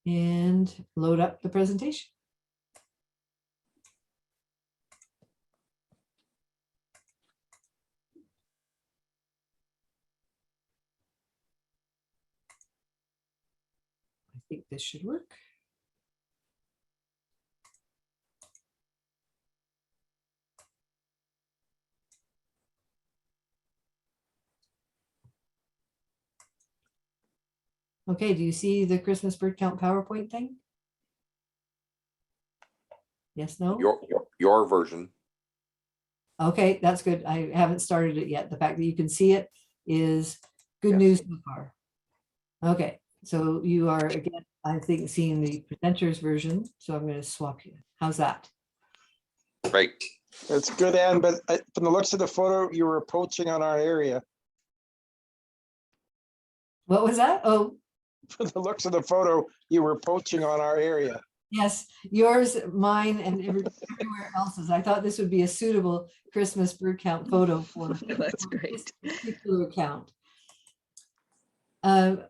and load up the presentation. I think this should work. Okay, do you see the Christmas bird count PowerPoint thing? Yes, no? Your version. Okay, that's good. I haven't started it yet. The fact that you can see it is good Yes. news so far. Okay, so you are, again, I think, seeing the presenters version. So I'm going to swap you. How's that? Right. That's good, Anne, but from the looks of the photo, you were poaching on our area. What was that? Oh, From the looks of the photo, you were poaching on our area. yes, yours, mine, and everywhere else's. I thought this would be a suitable Christmas bird count photo for That's great. this particular account. Okay.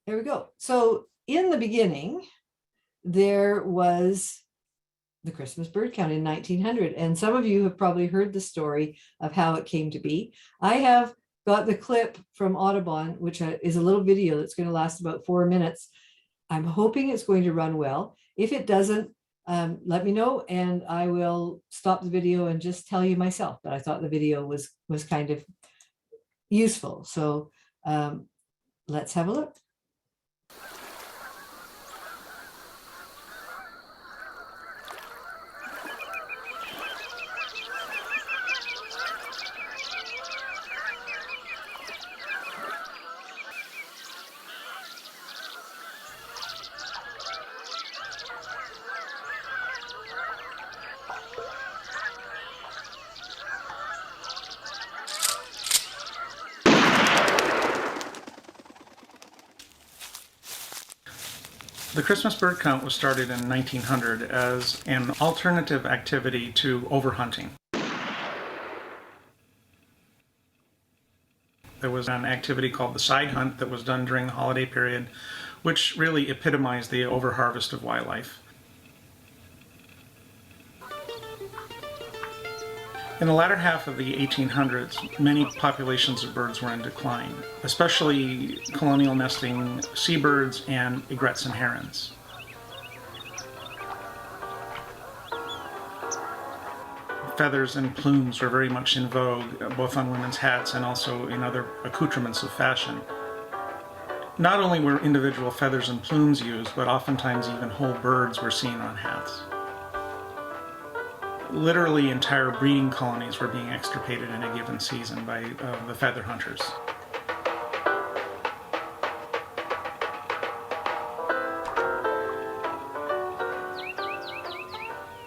There we go. So in the beginning, there was the Christmas bird count in 1900. And some of you have probably heard the story of how it came to be. I have got the clip from Audubon, which is a little video that's going to last about 4 minutes. I'm hoping it's going to run well. If it doesn't, let me know and I will stop the video and just tell you myself. But I thought the video was kind of useful. So let's have a look. The Christmas bird count was started in 1900 as an alternative activity to overhunting. There was an activity called the side hunt that was done during the holiday period, which really epitomized the overharvest of wildlife. In the latter half of the 1800s, many populations of birds were in decline, especially colonial nesting seabirds and egrets and herons. Feathers and plumes were very much in vogue, both on women's hats and also in other accoutrements of fashion. Not only were individual feathers and plumes used, but oftentimes even whole birds were seen on hats. Literally entire breeding colonies were being extirpated in a given season by the feather hunters.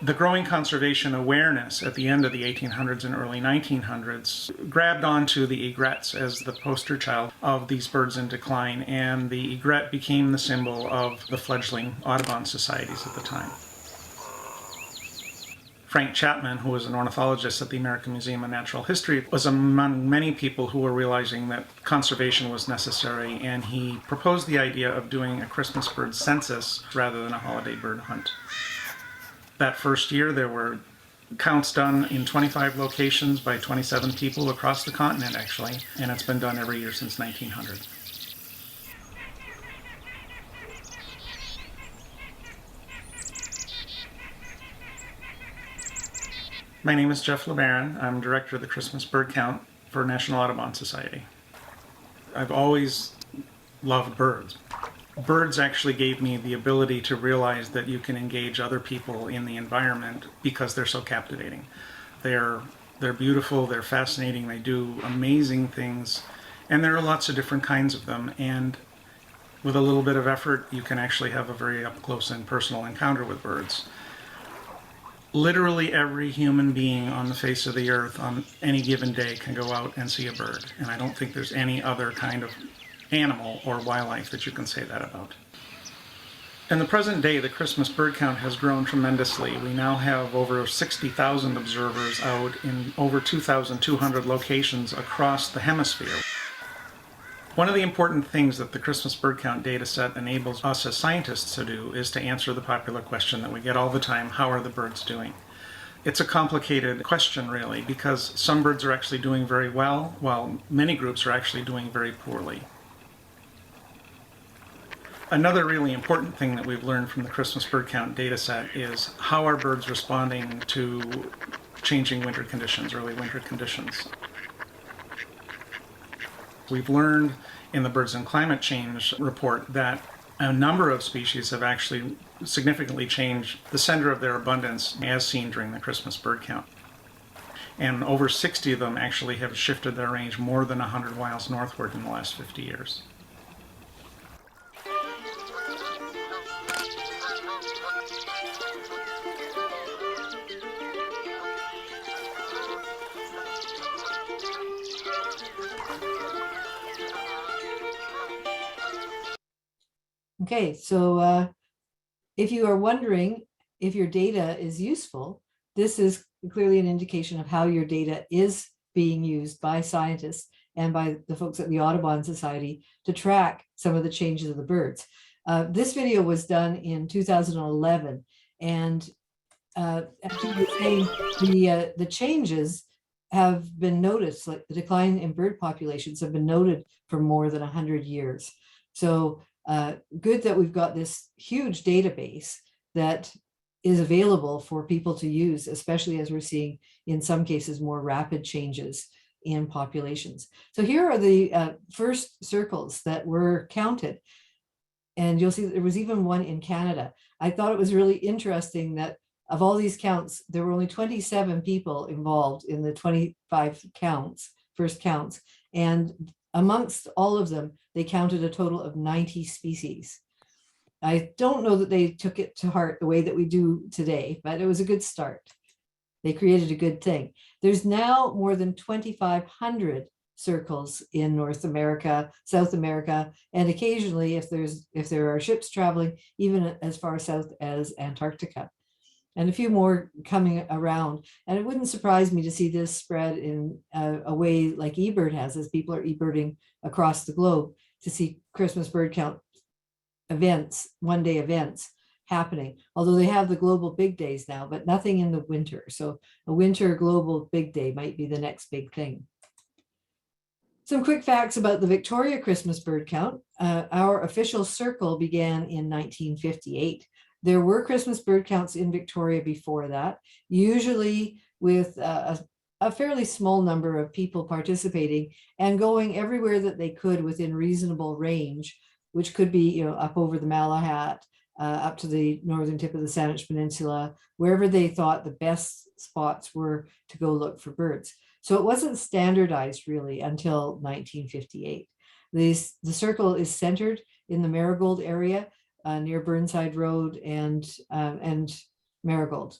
The growing conservation awareness at the end of the 1800s and early 1900s grabbed onto the egrets as the poster child of these birds in decline, and the egret became the symbol of the fledgling Audubon societies at the time. Frank Chapman, who was an ornithologist at the American Museum of Natural History, was among many people who were realizing that conservation was necessary, and he proposed the idea of doing a Christmas bird census rather than a holiday bird hunt. That first year, there were counts done in 25 locations by 27 people across the continent, actually, and it's been done every year since 1900. My name is Jeff LeBaron. I'm director of the Christmas Bird Count for National Audubon Society. I've always loved birds. Birds actually gave me the ability to realize that you can engage other people in the environment because they're so captivating. They're beautiful, they're fascinating, they do amazing things, and there are lots of different kinds of them, and with a little bit of effort you can actually have a very up close and personal encounter with birds. Literally every human being on the face of the earth on any given day can go out and see a bird, and I don't think there's any other kind of animal or wildlife that you can say that about. In the present day, the Christmas bird count has grown tremendously. We now have over 60,000 observers out in over 2,200 locations across the hemisphere. One of the important things that the Christmas bird count data set enables us as scientists to do is to answer the popular question that we get all the time: how are the birds doing? It's a complicated question, really, because some birds are actually doing very well, while many groups are actually doing very poorly. Another really important thing that we've learned from the Christmas bird count data set is how are birds responding to changing winter conditions, early winter conditions. We've learned in the Birds and Climate Change report that a number of species have actually significantly changed the center of their abundance as seen during the Christmas bird count. And over 60 of them actually have shifted their range more than 100 miles northward in the last 50 years. Okay, so if you are wondering if your data is useful, this is clearly an indication of how your data is being used by scientists and by the folks at the Audubon Society to track some of the changes of the birds. This video was done in 2011, and as you were saying, the changes have been noticed, like the decline in bird populations have been noted for more than 100 years. So good that we've got this huge database that is available for people to use, especially as we're seeing in some cases more rapid changes in populations. So here are the first circles that were counted. And you'll see that there was even one in Canada. I thought it was really interesting that of all these counts, there were only 27 people involved in the 25 counts, first counts. And amongst all of them, they counted a total of 90 species. I don't know that they took it to heart the way that we do today, but it was a good start. They created a good thing. There's now more than 2,500 circles in North America, South America, and occasionally, if there are ships traveling, even as far south as Antarctica, and a few more coming around. And it wouldn't surprise me to see this spread in a way like Ebird has, as people are ebirding across the globe to see Christmas bird count events, one-day events happening, although they have the global big days now, but nothing in the winter. So a winter global big day might be the next big thing. Some quick facts about the Victoria Christmas bird count. Our official circle began in 1958. There were Christmas bird counts in Victoria before that, usually with a fairly small number of people participating and going everywhere that they could within reasonable range, which could be, up over the Malahat, up to the northern tip of the Saanich Peninsula, wherever they thought the best spots were to go look for birds. So it wasn't standardized really until 1958. The circle is centered in the Marigold area near Burnside Road and Marigold.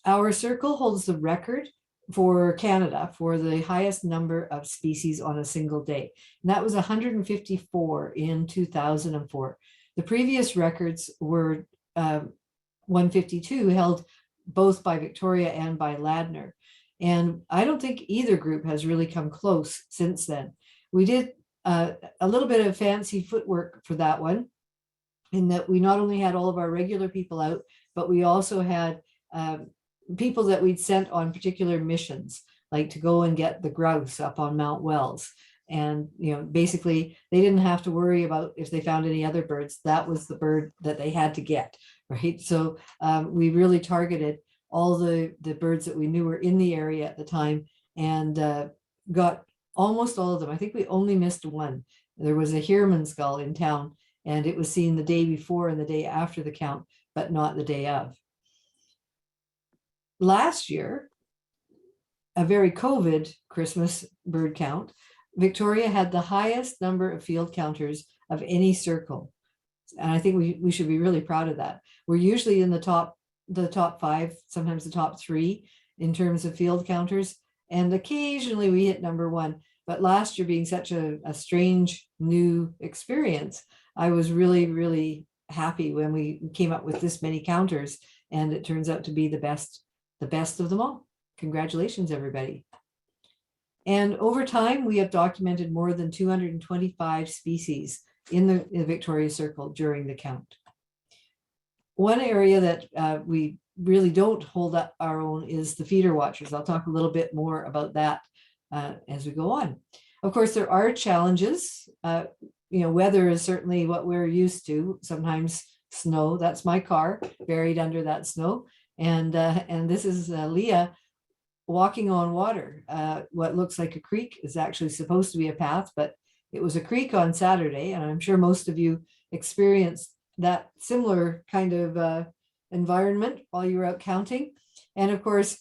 Our circle holds the record for Canada for the highest number of species on a single day. And that was 154 in 2004. The previous records were 152, held both by Victoria and by Ladner. And I don't think either group has really come close since then. We did a little bit of fancy footwork for that one, in that we not only had all of our regular people out, but we also had people that we'd sent on particular missions, like to go and get the grouse up on Mount Wells. And, basically they didn't have to worry about if they found any other birds. That was the bird that they had to get, right? So we really targeted all the birds that we knew were in the area at the time and got almost all of them. I think we only missed one. There was a Heerman's gull in town, and it was seen the day before and the day after the count, but not the day of. Last year, a very COVID Christmas bird count, Victoria had the highest number of field counters of any circle. And I think we should be really proud of that. We're usually in the top 5, sometimes the top 3 in terms of field counters. And occasionally we hit number 1. But last year being such a strange new experience, I was really, really happy when we came up with this many counters. And it turns out to be the best of them all. Congratulations, everybody. And over time, we have documented more than 225 species in the Victoria Circle during the count. One area that we really don't hold up our own is the feeder watchers. I'll talk a little bit more about that as we go on. Of course, there are challenges. Weather is certainly what we're used to. Sometimes snow. That's my car buried under that snow. And this is Leah walking on water. What looks like a creek is actually supposed to be a path, but it was a creek on Saturday. And I'm sure most of you experienced that similar kind of environment while you were out counting. And of course,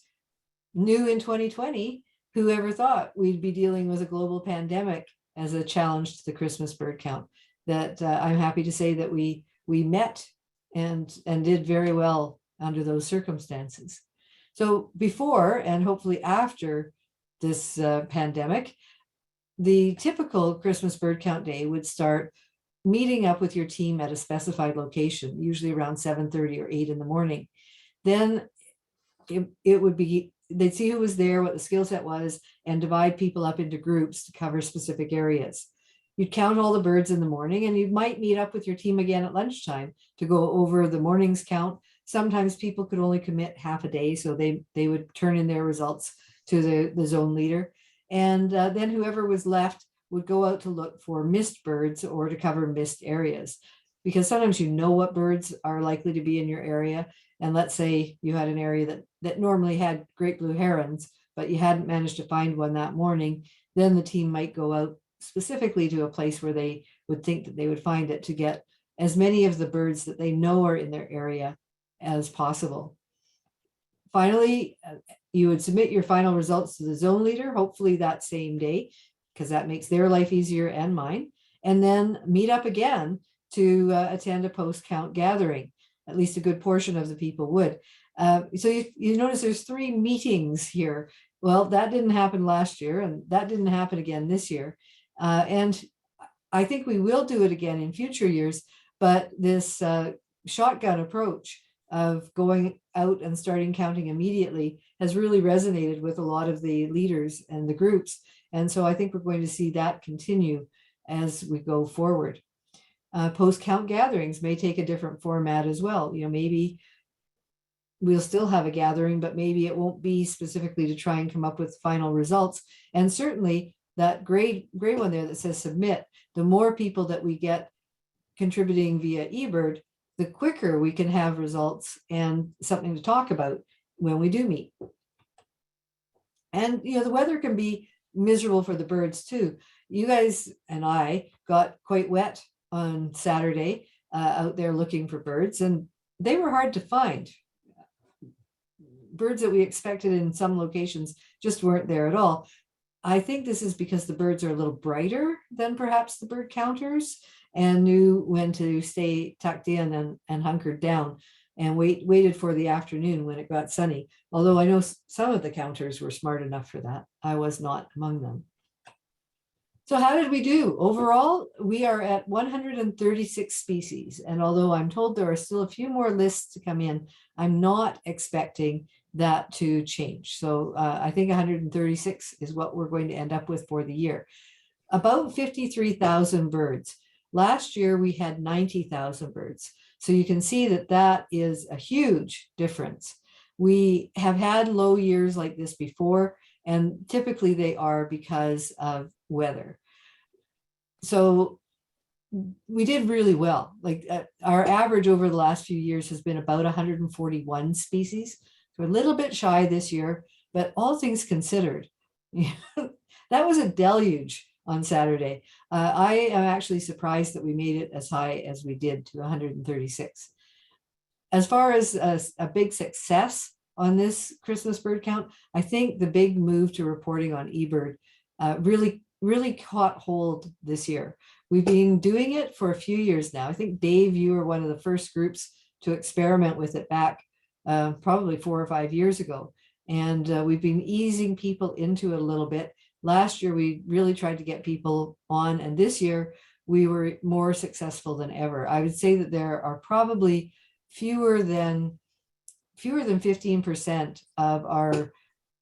new in 2020, whoever thought we'd be dealing with a global pandemic as a challenge to the Christmas bird count? That I'm happy to say that we met and did very well under those circumstances. So before and hopefully after this pandemic, the typical Christmas bird count day would start meeting up with your team at a specified location, usually around 7:30 or 8 in the morning. Then it would be, they'd see who was there, what the skill set was, and divide people up into groups to cover specific areas. You'd count all the birds in the morning, and you might meet up with your team again at lunchtime to go over the morning's count. Sometimes people could only commit half a day, so they would turn in their results to the zone leader. And then whoever was left would go out to look for missed birds or to cover missed areas. Because sometimes you know what birds are likely to be in your area. And let's say you had an area that normally had great blue herons, but you hadn't managed to find one that morning, then the team might go out specifically to a place where they would think that they would find it to get as many of the birds that they know are in their area as possible. Finally, you would submit your final results to the zone leader, hopefully that same day, because that makes their life easier and mine, and then meet up again to attend a post-count gathering. At least a good portion of the people would. So you notice there's 3 meetings here. Well, that didn't happen last year, and that didn't happen again this year. And I think we will do it again in future years, but this shotgun approach of going out and starting counting immediately has really resonated with a lot of the leaders and the groups. And so I think we're going to see that continue as we go forward. Post-count gatherings may take a different format as well. Maybe we'll still have a gathering, but maybe it won't be specifically to try and come up with final results. And certainly that gray one there that says submit, the more people that we get contributing via Ebird, the quicker we can have results and something to talk about when we do meet. And the weather can be miserable for the birds too. You guys and I got quite wet on Saturday out there looking for birds, and they were hard to find. Birds that we expected in some locations just weren't there at all. I think this is because the birds are a little brighter than perhaps the bird counters and knew when to stay tucked in and hunkered down and waited for the afternoon when it got sunny. Although I know some of the counters were smart enough for that. I was not among them. So how did we do? Overall, we are at 136 species. And although I'm told there are still a few more lists to come in, I'm not expecting that to change. So I think 136 is what we're going to end up with for the year. About 53,000 birds. Last year, we had 90,000 birds. So you can see that that is a huge difference. We have had low years like this before, and typically they are because of weather. So we did really well. Like our average over the last few years has been about 141 species. So we're a little bit shy this year, but all things considered, that was a deluge on Saturday. I am actually surprised that we made it as high as we did to 136. As far as a big success on this Christmas bird count, I think the big move to reporting on Ebird really caught hold this year. We've been doing it for a few years now. I think, Dave, you were one of the first groups to experiment with it back probably 4 or 5 years ago. And we've been easing people into it a little bit. Last year, we really tried to get people on, and this year we were more successful than ever. I would say that there are probably fewer than 15% of our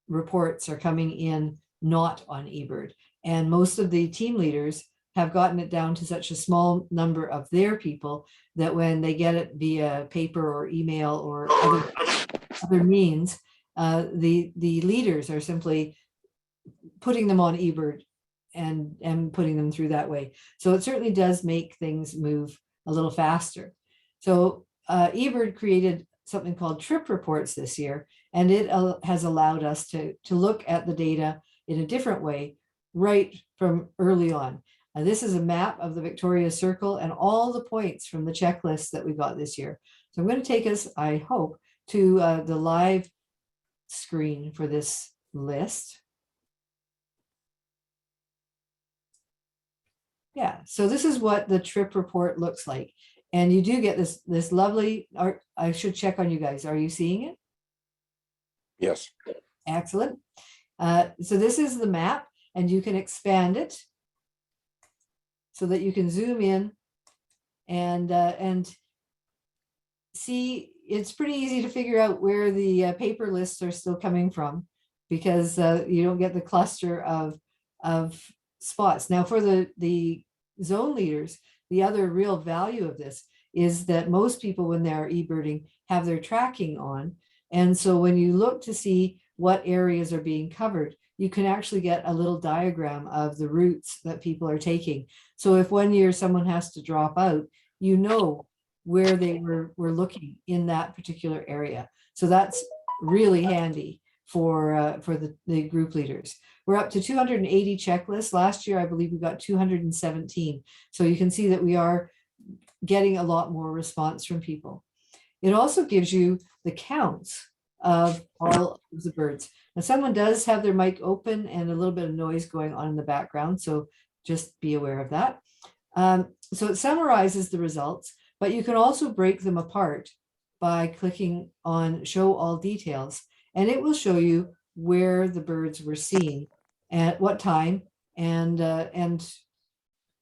reports are coming in not on Ebird. And most of the team leaders have gotten it down to such a small number of their people that when they get it via paper or email or other means, the leaders are simply putting them on Ebird and putting them through that way. So it certainly does make things move a little faster. So Ebird created something called trip reports this year, and it has allowed us to look at the data in a different way right from early on. This is a map of the Victoria Circle and all the points from the checklist that we got this year. So I'm going to take us, I hope, to the live screen for this list. Yeah, so this is what the trip report looks like. And you do get this lovely art. I should check on you guys. Are you seeing it? Yes. Excellent. So this is the map, and you can expand it so that you can zoom in and see. It's pretty easy to figure out where the paper lists are still coming from, because you don't get the cluster of spots. Now, for the zone leaders, the other real value of this is that most people, when they're ebirding, have their tracking on. And so when you look to see what areas are being covered, you can actually get a little diagram of the routes that people are taking. So if one year someone has to drop out, you know where they were looking in that particular area. So that's really handy for the group leaders. We're up to 280 checklists. Last year, I believe we got 217. So you can see that we are getting a lot more response from people. It also gives you the counts of all of the birds. Now, someone does have their mic open and a little bit of noise going on in the background, so just be aware of that. So it summarizes the results, but you can also break them apart by clicking on Show All Details, and it will show you where the birds were seen, at what time, and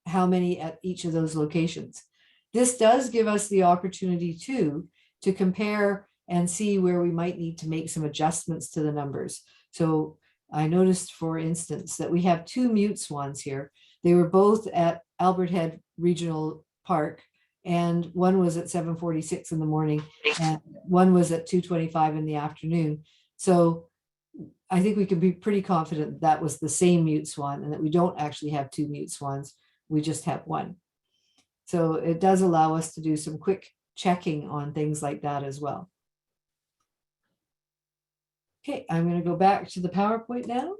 how many at each of those locations. This does give us the opportunity to compare and see where we might need to make some adjustments to the numbers. So I noticed, for instance, that we have 2 mute swans here. They were both at Albert Head Regional Park, and one was at 7:46 in the morning and one was at 2:25 in the afternoon. So I think we can be pretty confident that was the same mute swan and that we don't actually have 2 mute swans. We just have one. So it does allow us to do some quick checking on things like that as well. Okay, I'm going to go back to the PowerPoint now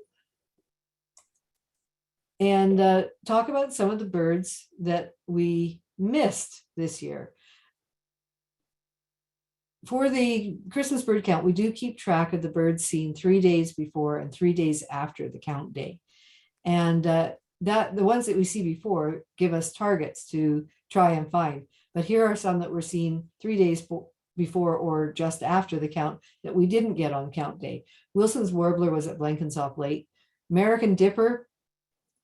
and talk about some of the birds that we missed this year. For the Christmas bird count, we do keep track of the birds seen 3 days before and 3 days after the count day. And the ones that we see before give us targets to try and find. But here are some that were seen 3 days before or just after the count that we didn't get on count day. Wilson's Warbler was at Blenkinsop Lake. American Dipper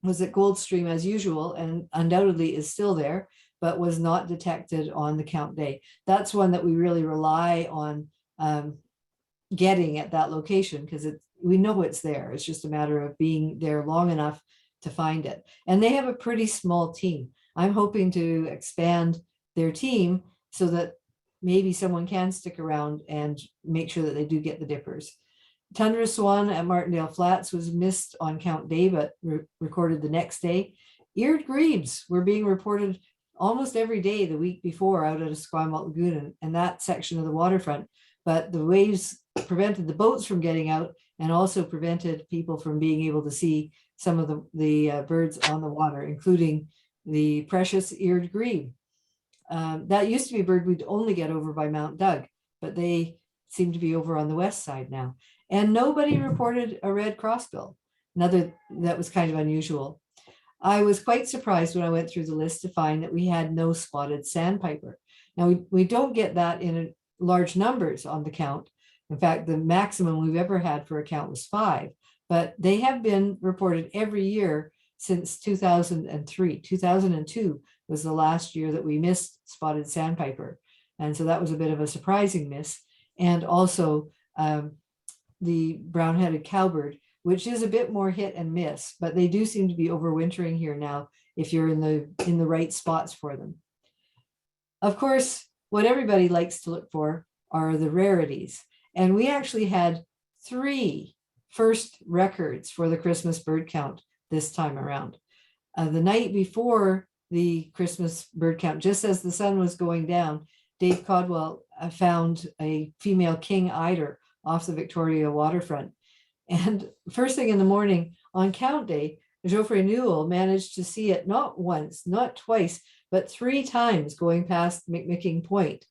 was at Goldstream as usual and undoubtedly is still there, but was not detected on the count day. That's one that we really rely on getting at that location, because we know it's there. It's just a matter of being there long enough to find it. And they have a pretty small team. I'm hoping to expand their team so that maybe someone can stick around and make sure that they do get the dippers. Tundra Swan at Martindale Flats was missed on count day, but recorded the next day. Eared grebes were being reported almost every day the week before out at Esquimalt Lagoon and that section of the waterfront, but the waves prevented the boats from getting out and also prevented people from being able to see some of the birds on the water, including the precious eared grebe. That used to be a bird we'd only get over by Mount Doug, but they seem to be over on the west side now. And nobody reported a red crossbill, another that was kind of unusual. I was quite surprised when I went through the list to find that we had no spotted sandpiper. Now, we don't get that in large numbers on the count. In fact, the maximum we've ever had for a count was 5, but they have been reported every year since 2003. 2002 was the last year that we missed spotted sandpiper. And so that was a bit of a surprising miss. And also the brown-headed cowbird, which is a bit more hit and miss, but they do seem to be overwintering here now if you're in the right spots for them. Of course, what everybody likes to look for are the rarities. And we actually had 3 first records for the Christmas bird count this time around. The night before the Christmas bird count, just as the sun was going down, Dave Codwell found a female king eider off the Victoria waterfront. And first thing in the morning on count day, Geoffrey Newell managed to see it not once, not twice, but 3 times going past McMicking Point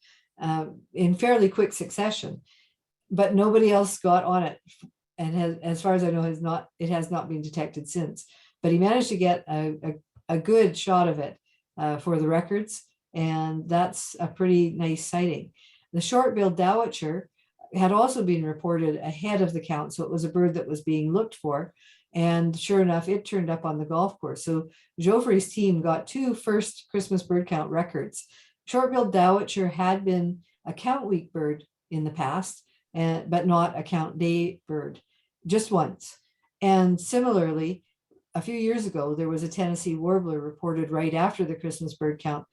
in fairly quick succession. But nobody else got on it. And has, as far as I know, it has not been detected since. But he managed to get a good shot of it for the records. And that's a pretty nice sighting. The short-billed Dowager had also been reported ahead of the count. So it was a bird that was being looked for. And sure enough, it turned up on the golf course. So Geoffrey's team got 2 first Christmas bird count records. Short-billed Dowager had been a count week bird in the past, but not a count day bird, just once. And similarly, a few years ago, there was a Tennessee Warbler reported right after the Christmas bird count,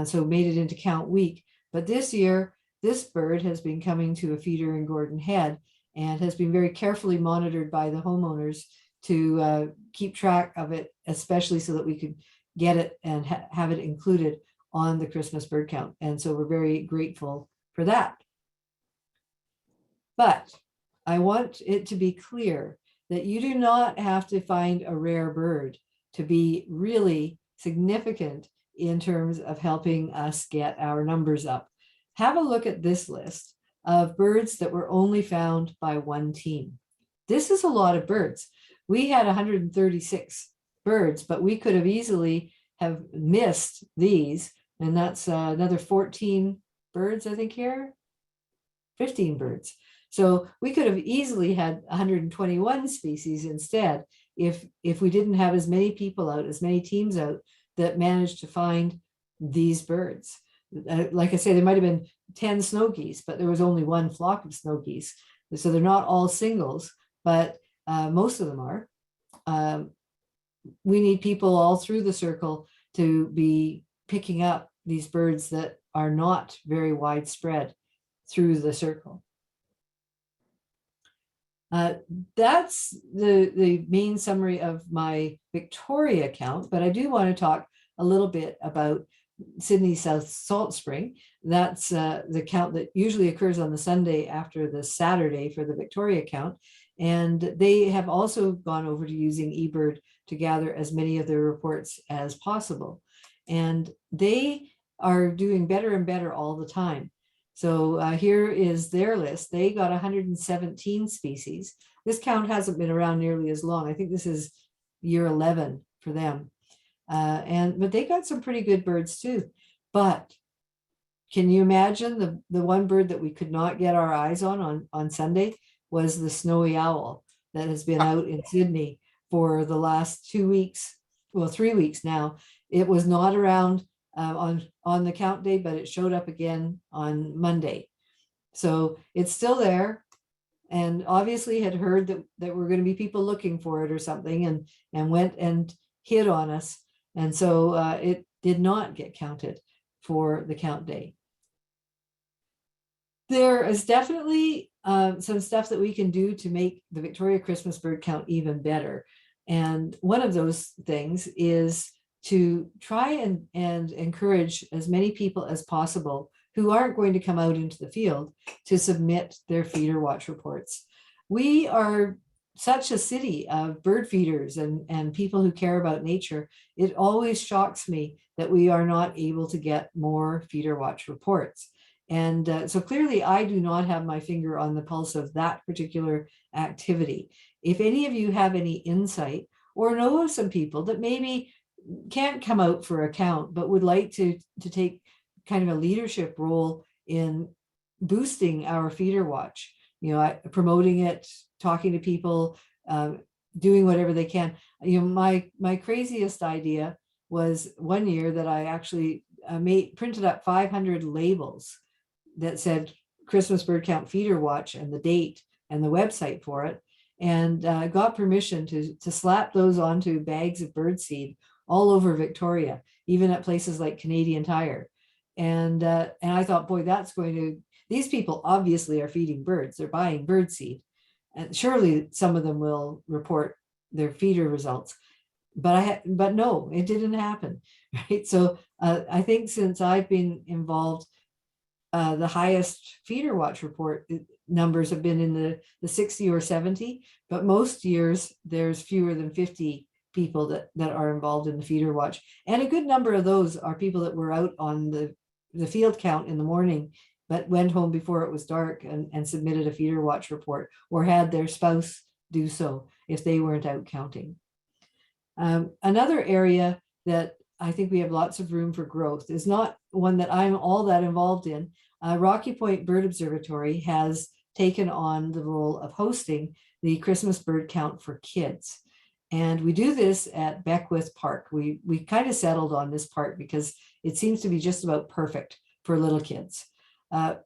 so made it into count week. But this year, this bird has been coming to a feeder in Gordon Head and has been very carefully monitored by the homeowners to keep track of it, especially so that we could get it and have it included on the Christmas bird count. And so we're very grateful for that. But I want it to be clear that you do not have to find a rare bird to be really significant in terms of helping us get our numbers up. Have a look at this list of birds that were only found by 1 team. This is a lot of birds. We had 136 birds, but we could have easily have missed these. And that's another 14 birds, I think here, 15 birds. So we could have easily had 121 species instead if we didn't have as many people out, as many teams out that managed to find these birds. Like I say, there might have been 10 snow geese, but there was only 1 flock of snow geese. So they're not all singles, but most of them are. We need people all through the circle to be picking up these birds that are not very widespread through the circle. That's the main summary of my Victoria count, but I do want to talk a little bit about Sydney South Salt Spring. That's the count that usually occurs on the Sunday after the Saturday for the Victoria count. And they have also gone over to using Ebird to gather as many of their reports as possible. And they are doing better and better all the time. So here is their list. They got 117 species. This count hasn't been around nearly as long. I think this is year 11 for them. But they got some pretty good birds too. But can you imagine the one bird that we could not get our eyes on Sunday was the snowy owl that has been out in Sydney for the last 2 weeks, well, 3 weeks now. It was not around on the count day, but it showed up again on Monday. So it's still there, and obviously had heard that were going to be people looking for it or something, and went and hid on us. And so it did not get counted for the count day. There is definitely some stuff that we can do to make the Victoria Christmas bird count even better. And one of those things is to try and encourage as many people as possible who aren't going to come out into the field to submit their feeder watch reports. We are such a city of bird feeders and people who care about nature. It always shocks me that we are not able to get more feeder watch reports. And so clearly I do not have my finger on the pulse of that particular activity. If any of you have any insight or know of some people that maybe can't come out for a count, but would like to take kind of a leadership role in boosting our feeder watch, promoting it, talking to people, doing whatever they can. My craziest idea was one year that I actually printed up 500 labels that said Christmas bird count feeder watch and the date and the website for it. and got permission to slap those onto bags of birdseed all over Victoria, even at places like Canadian Tire. And I thought, boy, these people obviously are feeding birds. They're buying birdseed. And surely some of them will report their feeder results. But no, it didn't happen. Right. So I think since I've been involved, the highest feeder watch report numbers have been in the 60 or 70, but most years there's fewer than 50 people that are involved in the feeder watch. And a good number of those are people that were out on the field count in the morning, but went home before it was dark and submitted a feeder watch report, or had their spouse do so if they weren't out counting. Another area that I think we have lots of room for growth is not one that I'm all that involved in. Rocky Point Bird Observatory has taken on the role of hosting the Christmas bird count for kids. And we do this at Beckwith Park. We kind of settled on this park because it seems to be just about perfect for little kids.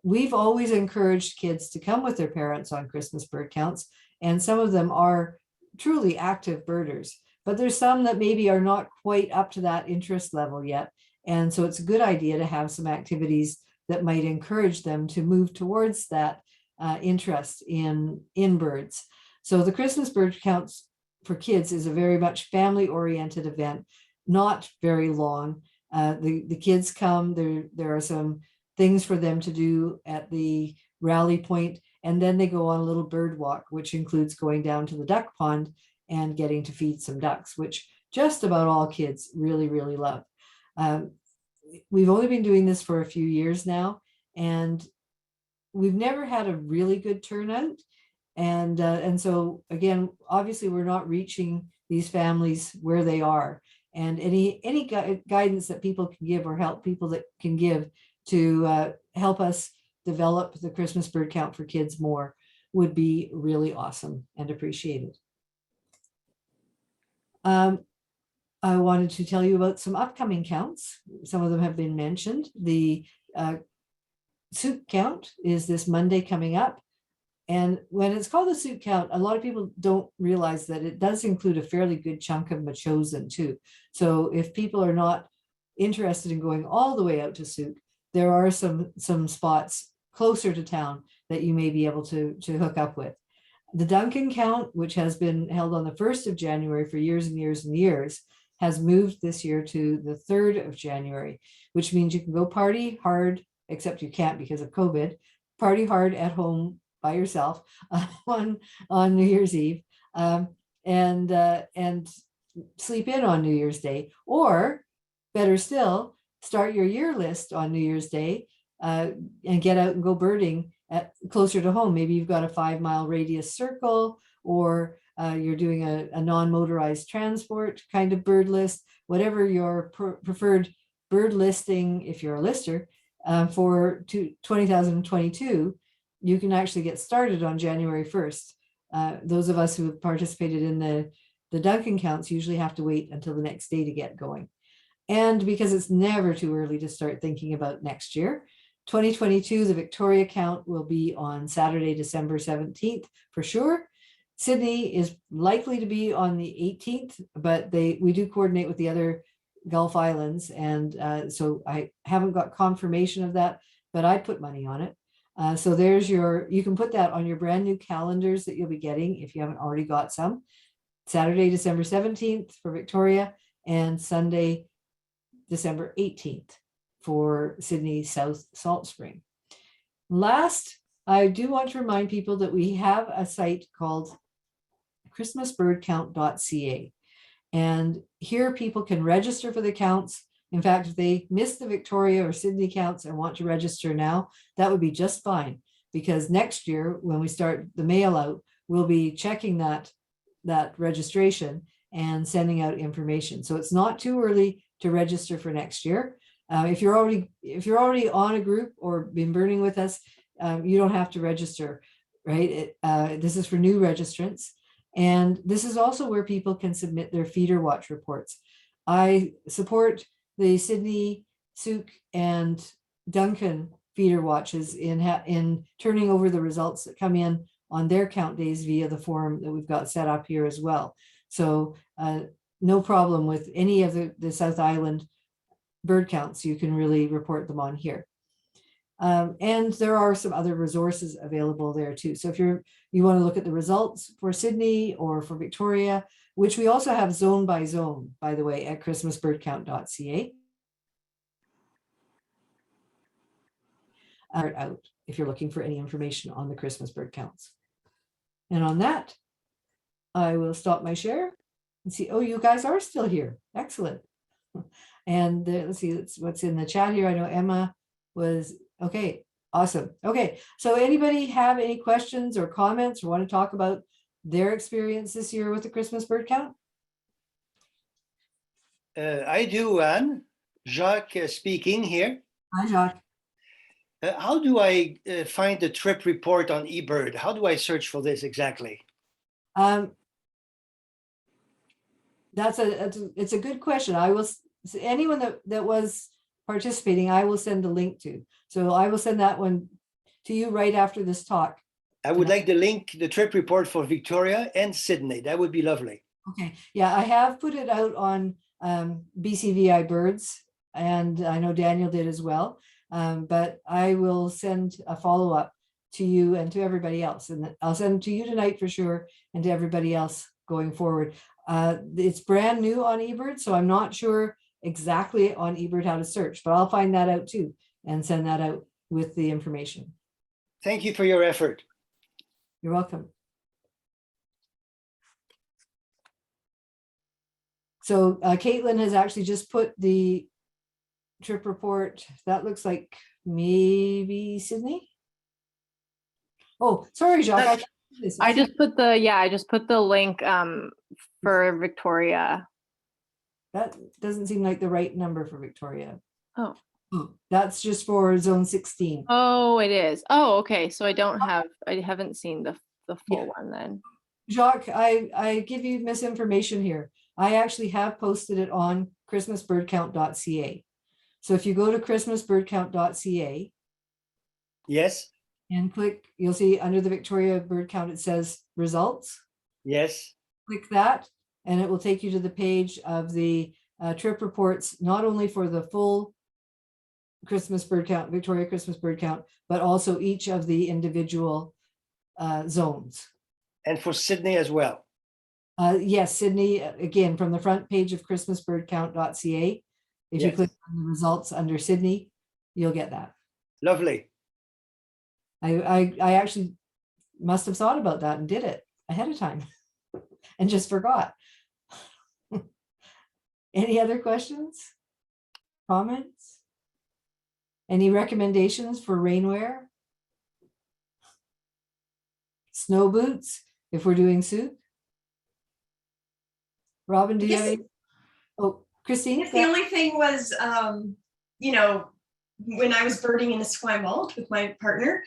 We've always encouraged kids to come with their parents on Christmas bird counts, and some of them are truly active birders, but there's some that maybe are not quite up to that interest level yet. And so it's a good idea to have some activities that might encourage them to move towards that interest in birds. So the Christmas bird counts for kids is a very much family-oriented event, not very long. The kids come, there are some things for them to do at the rally point, and then they go on a little bird walk, which includes going down to the duck pond and getting to feed some ducks, which just about all kids really, really love. We've only been doing this for a few years now, and we've never had a really good turnout. And so again, obviously we're not reaching these families where they are, and any guidance that people can give, or help people that can give to help us develop the Christmas bird count for kids more would be really awesome and appreciated. I wanted to tell you about some upcoming counts. Some of them have been mentioned. The Souk count is this Monday coming up. And when it's called the Souk count, a lot of people don't realize that it does include a fairly good chunk of Machosen too. So if people are not interested in going all the way out to Souk, there are some spots closer to town that you may be able to hook up with. The Duncan count, which has been held on the 1st of January for years and years and years, has moved this year to the 3rd of January, which means you can go party hard, except you can't because of COVID, party hard at home by yourself on New Year's Eve, and sleep in on New Year's Day, or better still, start your year list on New Year's Day and get out and go birding at closer to home. Maybe you've got a 5-mile radius circle, or you're doing a non-motorized transport kind of bird list, whatever your preferred bird listing, if you're a lister, for 2022, you can actually get started on January 1st. Those of us who have participated in the Duncan counts usually have to wait until the next day to get going. And because it's never too early to start thinking about next year, 2022, the Victoria count will be on Saturday, December 17th for sure. Sydney is likely to be on the 18th, but we do coordinate with the other Gulf Islands. And so I haven't got confirmation of that, but I put money on it. So you can put that on your brand new calendars that you'll be getting if you haven't already got some. Saturday, December 17th for Victoria, and Sunday, December 18th for Sydney South Salt Spring. Last, I do want to remind people that we have a site called christmasbirdcount.ca. And here people can register for the counts. In fact, if they missed the Victoria or Sydney counts and want to register now, that would be just fine, because next year when we start the mail out, we'll be checking that registration and sending out information. So it's not too early to register for next year. If you're already on a group or been birding with us, you don't have to register, right? This is for new registrants. And this is also where people can submit their feeder watch reports. I support the Sydney, Souk, and Duncan feeder watches in turning over the results that come in on their count days via the form that we've got set up here as well. So no problem with any of the South Island bird counts. You can really report them on here. And there are some other resources available there too. So if you want to look at the results for Sydney or for Victoria, which we also have zone by zone, by the way, at christmasbirdcount.ca. Out if you're looking for any information on the Christmas bird counts. And on that, I will stop my share and see, oh, you guys are still here. Excellent. And let's see what's in the chat here. I know Emma was, okay, awesome. Okay, so anybody have any questions or comments or want to talk about their experience this year with the Christmas bird count? I do, Anne. Jacques speaking here. Hi, Jacques. How do I find the trip report on Ebird? How do I search for this exactly? It's a good question. I will, anyone that was participating, I will send a link to. So I will send that one to you right after this talk. I would like the link, the trip report for Victoria and Sydney. That would be lovely. Okay, yeah, I have put it out on BCVI Birds, and I know Daniel did as well. But I will send a follow-up to you and to everybody else. And I'll send to you tonight for sure, and to everybody else going forward. It's brand new on Ebird, so I'm not sure exactly on Ebird how to search, but I'll find that out too and send that out with the information. Thank you for your effort. You're welcome. So Caitlin has actually just put the trip report. That looks like maybe Sydney. Oh, sorry, Jacques. I just put the link for Victoria. That doesn't seem like the right number for Victoria. Oh. That's just for zone 16. Oh, it is. Oh, okay. So I haven't seen the full one then. Jacques, I give you misinformation here. I actually have posted it on christmasbirdcount.ca. So if you go to christmasbirdcount.ca, Yes. and click, you'll see under the Victoria bird count, it says results. Yes. Click that, and it will take you to the page of the trip reports, not only for the full Christmas bird count, Victoria Christmas bird count, but also each of the individual zones. And for Sydney as well. Yes, Sydney, again, from the front page of christmasbirdcount.ca. If you Yes. click on the results under Sydney, you'll get that. Lovely. I actually must have thought about that and did it ahead of time and just forgot. Any other questions? Comments? Any recommendations for rainwear? Snow boots if we're doing soup? Robin, do you have Yes. any? Oh, Christine? Yes, the only thing was, you know, when I was birding in Esquimalt with my partner,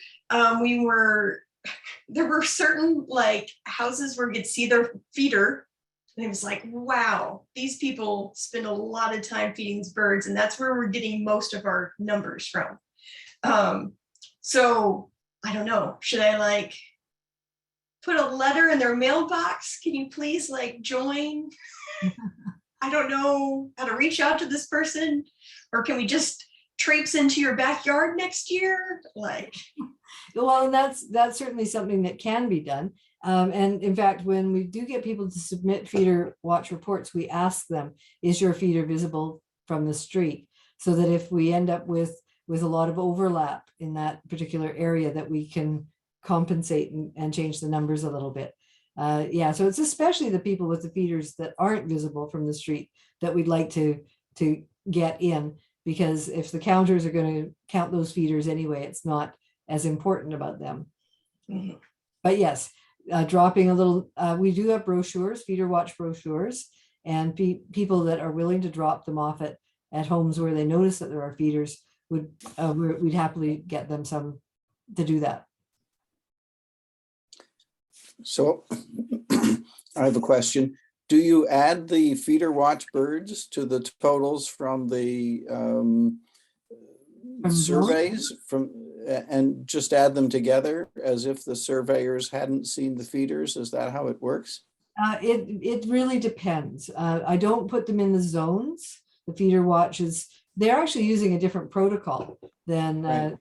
there were certain like houses where you could see their feeder. And it was like, wow, these people spend a lot of time feeding these birds. And that's where we're getting most of our numbers from. So I don't know, should I like put a letter in their mailbox? Can you please like join? I don't know how to reach out to this person, or can we just traipse into your backyard next year? Like, well, and that's certainly something that can be done. And in fact, when we do get people to submit feeder watch reports, we ask them, is your feeder visible from the street? So that if we end up with a lot of overlap in that particular area, that we can compensate and change the numbers a little bit. Yeah, so it's especially the people with the feeders that aren't visible from the street that we'd like to get in, because if the counters are going to count those feeders anyway, it's not as important about them. Mhm. But yes, dropping a little, we do have brochures, feeder watch brochures, and people that are willing to drop them off at homes where they notice that there are feeders we'd happily get them some to do that. So I have a question. Do you add the feeder watch birds to the totals from the From surveys and just add them together as if the surveyors hadn't seen the feeders? Is that how it works? It really depends. I don't put them in the zones. The feeder watches, they're actually using a different protocol than Right.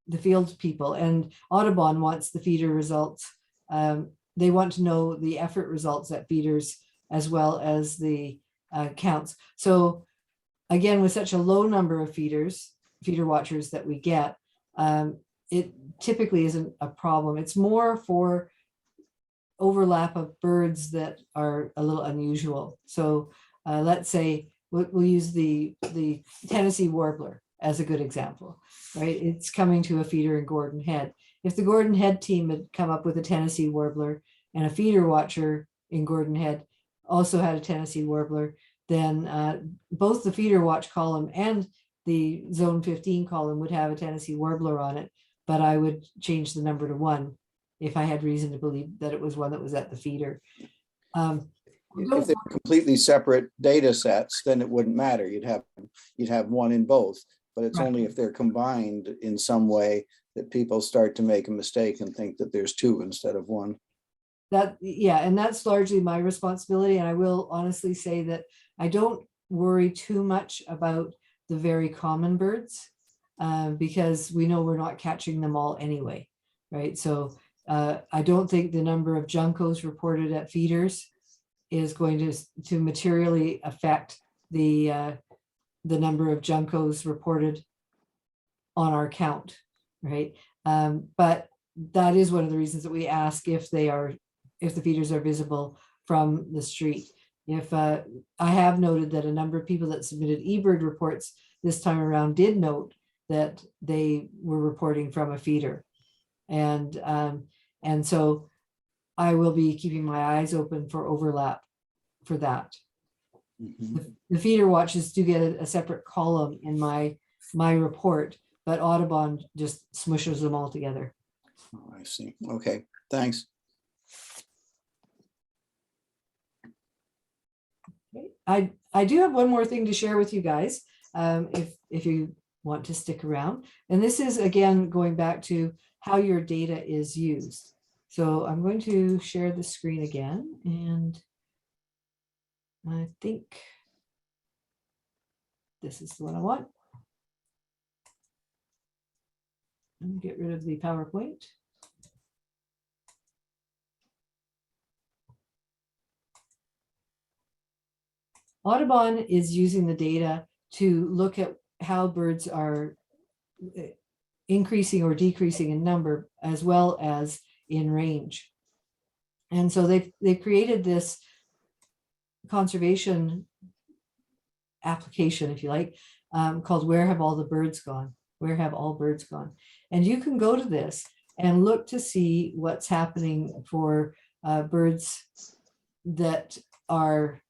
the field people. And Audubon wants the feeder results. They want to know the effort results at feeders as well as the counts. So again, with such a low number of feeder watchers that we get, it typically isn't a problem. It's more for overlap of birds that are a little unusual. So let's say we'll use the Tennessee warbler as a good example, right? It's coming to a feeder in Gordon Head. If the Gordon Head team had come up with a Tennessee warbler and a feeder watcher in Gordon Head also had a Tennessee warbler, then both the feeder watch column and the zone 15 column would have a Tennessee warbler on it, but I would change the number to 1 if I had reason to believe that it was one that was at the feeder. If they're completely separate data sets, then it wouldn't matter. You'd have one in both, but it's Right. only if they're combined in some way that people start to make a mistake and think that there's 2 instead of 1. Yeah, and that's largely my responsibility. And I will honestly say that I don't worry too much about the very common birds because we know we're not catching them all anyway, right? So I don't think the number of juncos reported at feeders is going to materially affect the number of juncos reported on our count, right? But that is one of the reasons that we ask if the feeders are visible from the street. If I have noted that a number of people that submitted Ebird reports this time around did note that they were reporting from a feeder, and so I will be keeping my eyes open for overlap for that. Mhm. The feeder watches do get a separate column in my report, but Audubon just smushes them all together. Oh, I see. Okay, thanks. I do have one more thing to share with you guys, if you want to stick around. And this is, again, going back to how your data is used. So I'm going to share the screen again, and I think this is the one I want. And get rid of the PowerPoint. Audubon is using the data to look at how birds are increasing or decreasing in number as well as in range. And so they created this conservation application, if you like, called Where Have All the Birds Gone? Where have all birds gone? And you can go to this and look to see what's happening for birds that are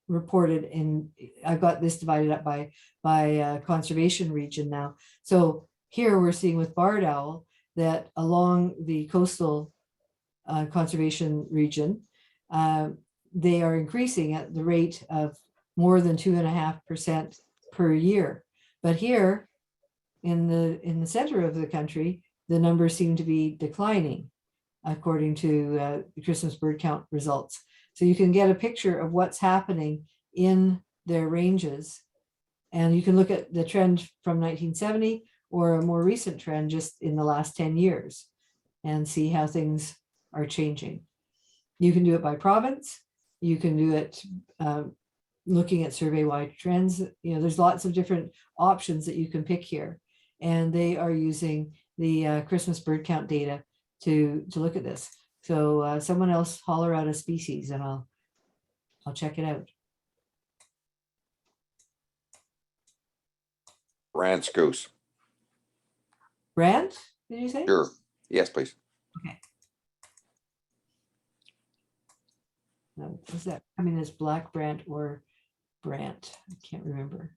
reported in. I've got this divided up by conservation region now. So here we're seeing with barred owl that along the coastal conservation region, they are increasing at the rate of more than 2.5% per year. But here in the center of the country, the numbers seem to be declining according to the Christmas bird count results. So you can get a picture of what's happening in their ranges. And you can look at the trend from 1970 or a more recent trend just in the last 10 years and see how things are changing. You can do it by province. You can do it looking at survey-wide trends. You know, there's lots of different options that you can pick here. And they are using the Christmas bird count data to look at this. So someone else holler out a species and I'll check it out. Rance goose. Brant, did you say? Sure. Yes, please. No, is that coming as black Brant or Brant? I can't remember.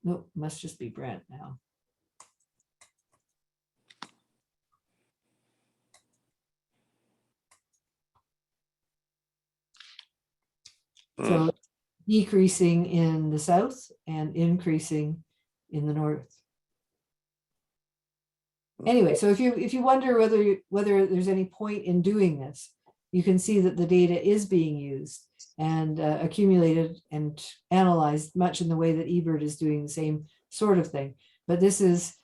Nope, must just be Brant now. So decreasing in the south and increasing in the north. Anyway, so if you wonder whether there's any point in doing this, you can see that the data is being used and accumulated and analyzed much in the way that Ebird is doing the same sort of thing. But this is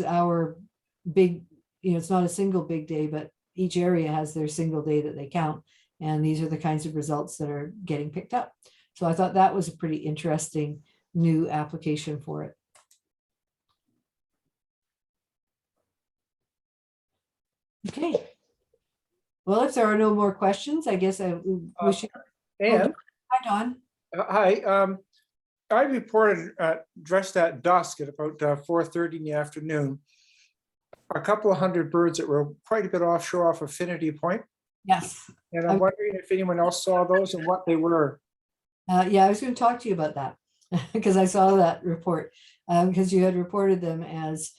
our big, it's not a single big day, but each area has their single day that they count. And these are the kinds of results that are getting picked up. So I thought that was a pretty interesting new application for it. Okay. Well, if there are no more questions, I guess we should. And, Hi, Don. hi, I reported dressed at dusk at about 4:30 in the afternoon. A couple of hundred birds that were quite a bit offshore off Affinity Point. Yes. And I'm wondering if anyone else saw those and what they were. Yeah, I was going to talk to you about that because I saw that report because you had reported them as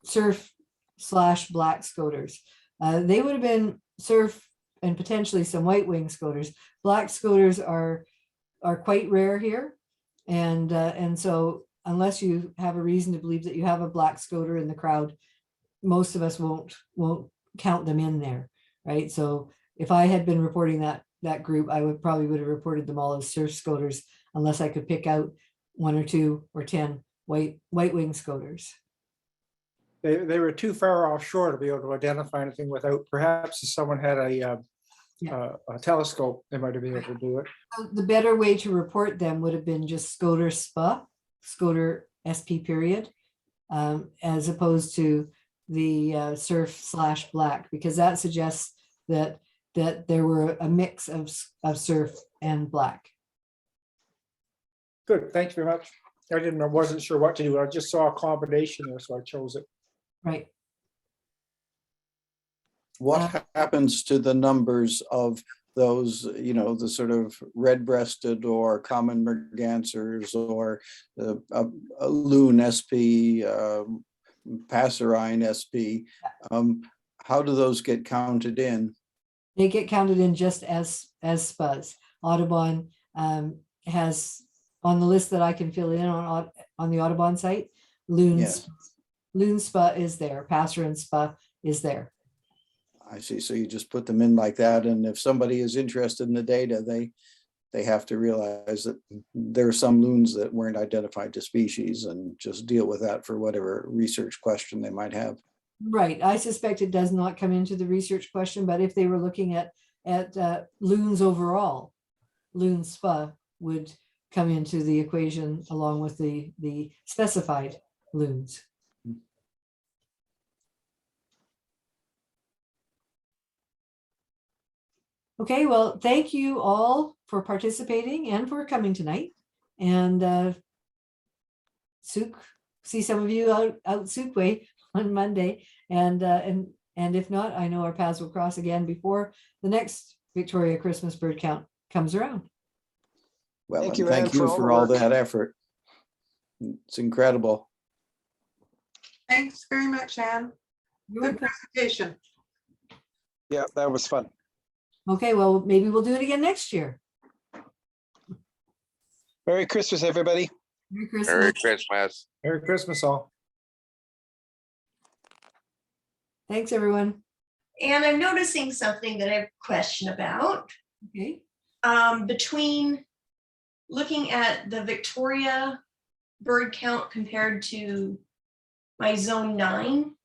surf/black scoters. They would have been surf and potentially some white wing scoters. Black scoters are quite rare here, and so unless you have a reason to believe that you have a black scoter in the crowd, most of us won't count them in there, right? So if I had been reporting that group, I would have reported them all as surf scoters, unless I could pick out 1 or 2 or 10 white wing scoters. They were too far offshore to be able to identify anything without, perhaps if someone had a telescope, they might have been able to do it. The better way to report them would have been just Scoter SPA, Scoter SP period, as opposed to the surf/black, because that suggests that there were a mix of surf and black. Good, thank you very much. I wasn't sure what to do. I just saw a combination there, so I chose it. Right. What happens to the numbers of those, the sort of red-breasted or common mergansers or a loon SP, passerine SP? How do those get counted in? They get counted in just as SPAs. Audubon has on the list that I can fill in on the Audubon site, loon SPA is there, passerine SPA is there. I see. So you just put them in like that. And if somebody is interested in the data, they have to realize that there are some loons that weren't identified to species and just deal with that for whatever research question they might have. Right. I suspect it does not come into the research question, but if they were looking at loons overall, loon SPA would come into the equation along with the specified loons. Okay, well, thank you all for participating and for coming tonight. And Souk, see some of you out Souk Way on Monday. And if not, I know our paths will cross again before the next Victoria Christmas bird count comes around. Well, Thank and you, thank Anne, for you all for the all work. that effort. It's incredible. Thanks very much, Anne. Good presentation. Yeah, that was fun. Okay, well, maybe we'll do it again next year. Merry Christmas, everybody. Merry Christmas. Merry Christmas. Merry Christmas all. Thanks, everyone. And I'm noticing something that I have a question about. Okay. Between looking at the Victoria bird count compared to my zone 9